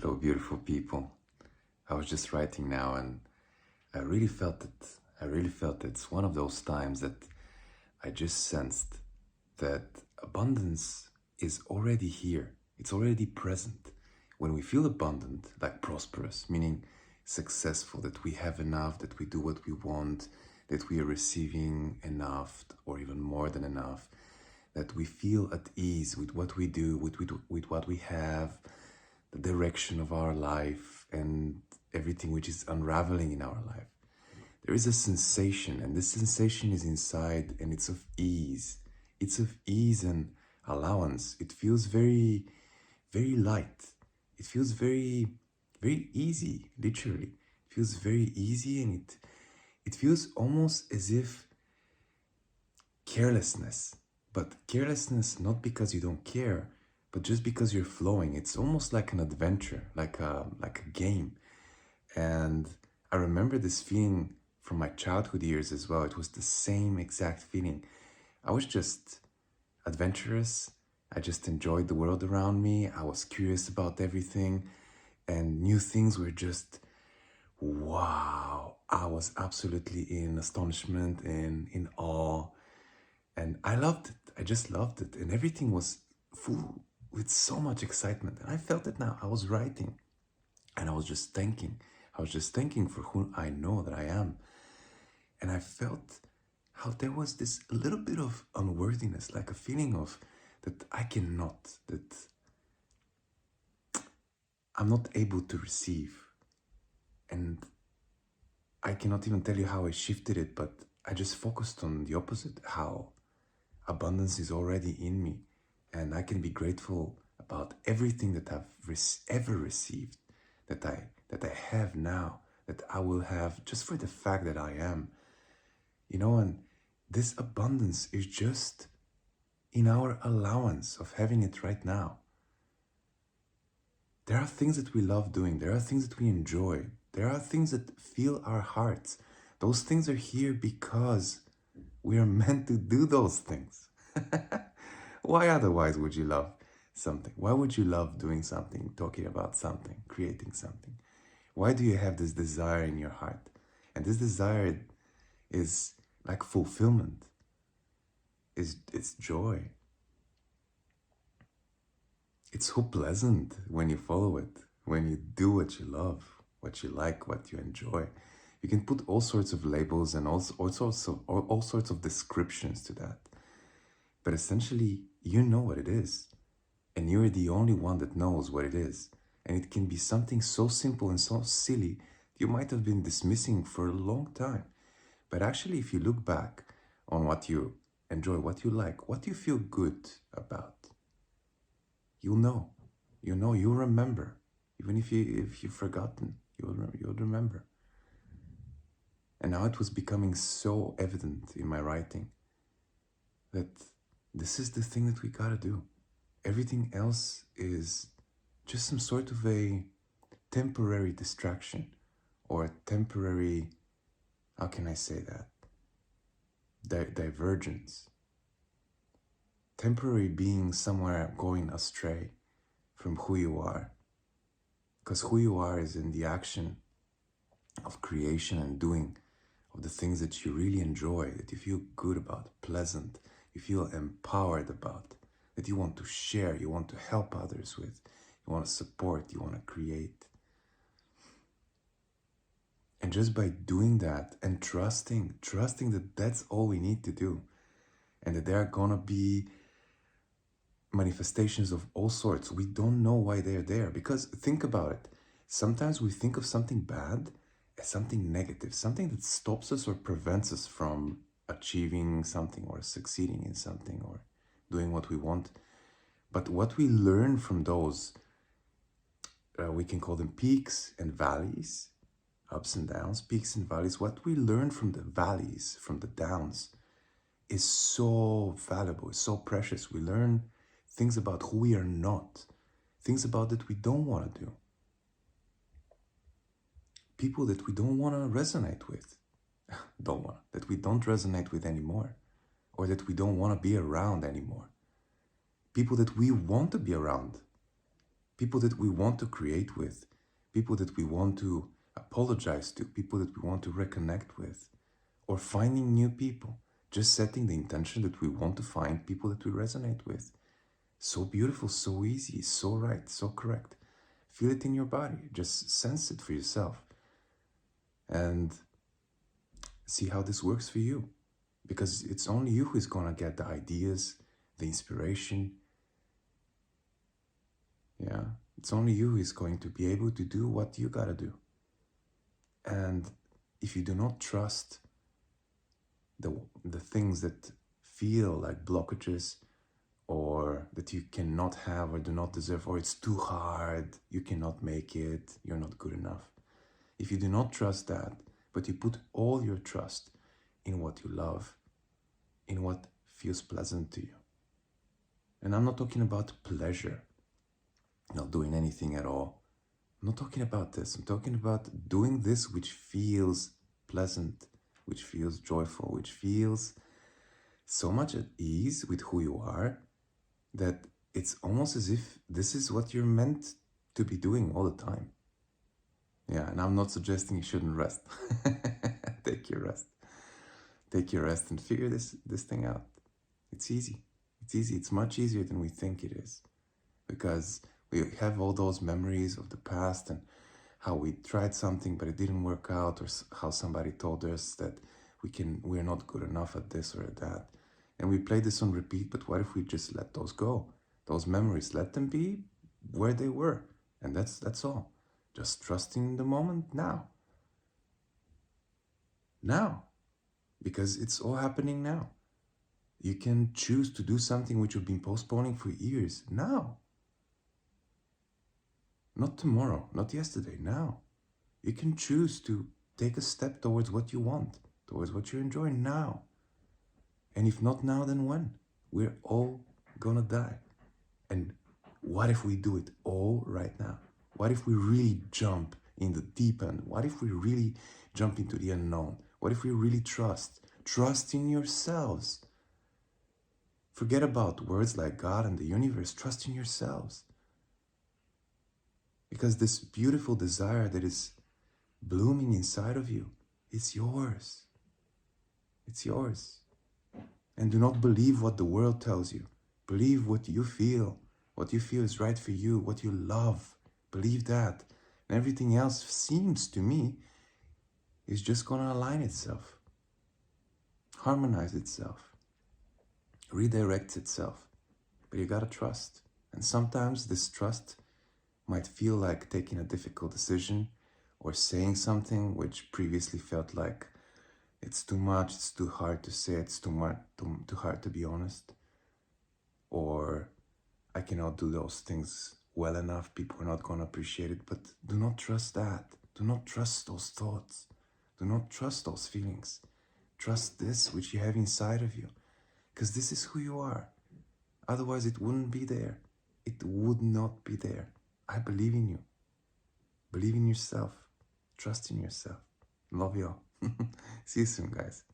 Hello, beautiful people. I was just writing now and I really felt it. I really felt it. It's one of those times that I just sensed that abundance is already here. It's already present. When we feel abundant, like prosperous, meaning successful, that we have enough, that we do what we want, that we are receiving enough or even more than enough, that we feel at ease with what we do, with what we have, the direction of our life and everything which is unraveling in our life. There is a sensation, and this sensation is inside, and it's of ease. It's of ease and allowance. It feels very, very light. It feels very, very easy, literally. It feels very easy, and it feels almost as if carelessness, but carelessness not because you don't care, but just because you're flowing. It's almost like an adventure, like a game. And I remember this feeling from my childhood years as well. It was the same exact feeling. I was just adventurous. I just enjoyed the world around me. I was curious about everything, and new things were just wow. I was absolutely in astonishment and in awe, and I loved it. I just loved it, and everything was full with so much excitement. And I felt it now. I was writing, and I was just thanking. I was just thanking for who I know that I am. And I felt how there was this little bit of unworthiness, like a feeling of that I cannot, that I'm not able to receive. And I cannot even tell you how I shifted it, but I just focused on the opposite, how abundance is already in me. And I can be grateful about everything that I've ever received, that I have now, that I will have just for the fact that I am. You know, and this abundance is just in our allowance of having it right now. There are things that we love doing. There are things that we enjoy. There are things that fill our hearts. Those things are here because we are meant to do those things. Why otherwise would you love something? Why would you love doing something, talking about something, creating something? Why do you have this desire in your heart? And this desire is like fulfillment. It's joy. It's so pleasant when you follow it, when you do what you love, what you like, what you enjoy. You can put all sorts of labels and all sorts of descriptions to that. But essentially, you know what it is. And you're the only one that knows what it is. And it can be something so simple and so silly you might have been dismissing for a long time. But actually, if you look back on what you enjoy, what you like, what you feel good about, you'll know. You'll remember. Even if you've forgotten, you'll remember. And now it was becoming so evident in my writing that this is the thing that we gotta do. Everything else is just some sort of a temporary distraction or a temporary, how can I say that? Divergence. Temporary being somewhere going astray from who you are. Because who you are is in the action of creation and doing of the things that you really enjoy, that you feel good about, pleasant, you feel empowered about, that you want to share, you want to help others with, you want to support, you want to create. And just by doing that and trusting that that's all we need to do, and that there are gonna be manifestations of all sorts. We don't know why they're there, because think about it. Sometimes we think of something bad as something negative, something that stops us or prevents us from achieving something or succeeding in something or doing what we want. But what we learn from those, we can call them peaks and valleys, ups and downs, peaks and valleys. What we learn from the valleys, from the downs, is so valuable, is so precious. We learn things about who we are not, things about that we don't want to do, people that we don't want to resonate with, that we don't resonate with anymore, or that we don't want to be around anymore, people that we want to be around, people that we want to create with, people that we want to apologize to, people that we want to reconnect with, or finding new people, just setting the intention that we want to find people that we resonate with. So beautiful, so easy, so right, so correct. Feel it in your body, just sense it for yourself and see how this works for you, because it's only you who is gonna get the ideas, the inspiration. Yeah, it's only you who is going to be able to do what you gotta do. And if you do not trust the things that feel like blockages, or that you cannot have or do not deserve, or it's too hard, you cannot make it, you're not good enough. If you do not trust that, but you put all your trust in what you love, in what feels pleasant to you. And I'm not talking about pleasure, not doing anything at all. I'm not talking about this. I'm talking about doing this which feels pleasant, which feels joyful, which feels so much at ease with who you are that it's almost as if this is what you're meant to be doing all the time. Yeah, and I'm not suggesting you shouldn't rest. Take your rest. Take your rest and figure this thing out. It's easy. It's easy. It's much easier than we think it is. Because we have all those memories of the past and how we tried something but it didn't work out, or how somebody told us that we're not good enough at this or at that. And we play this on repeat, but what if we just let those go? Those memories, let them be where they were. And that's all. Just trusting the moment now. Now. Because it's all happening now. You can choose to do something which you've been postponing for years. Now. Not tomorrow, not yesterday, now. You can choose to take a step towards what you want, towards what you're enjoying now. And if not now, then when? We're all gonna die. And what if we do it all right now? What if we really jump in the deep end? What if we really jump into the unknown? What if we really trust? Trust in yourselves. Forget about words like God and the universe. Trust in yourselves. Because this beautiful desire that is blooming inside of you, it's yours. It's yours. And do not believe what the world tells you. Believe what you feel. What you feel is right for you. What you love. Believe that. And everything else seems to me is just going to align itself. Harmonize itself. Redirect itself. But you got to trust. And sometimes this trust might feel like taking a difficult decision or saying something which previously felt like it's too much, it's too hard to say, it's too hard to be honest. Or I cannot do those things well enough, people are not going to appreciate it. But do not trust that. Do not trust those thoughts. Do not trust those feelings. Trust this which you have inside of you. Because this is who you are. Otherwise it wouldn't be there. It would not be there. I believe in you. Believe in yourself. Trust in yourself. Love you all. See you soon, guys.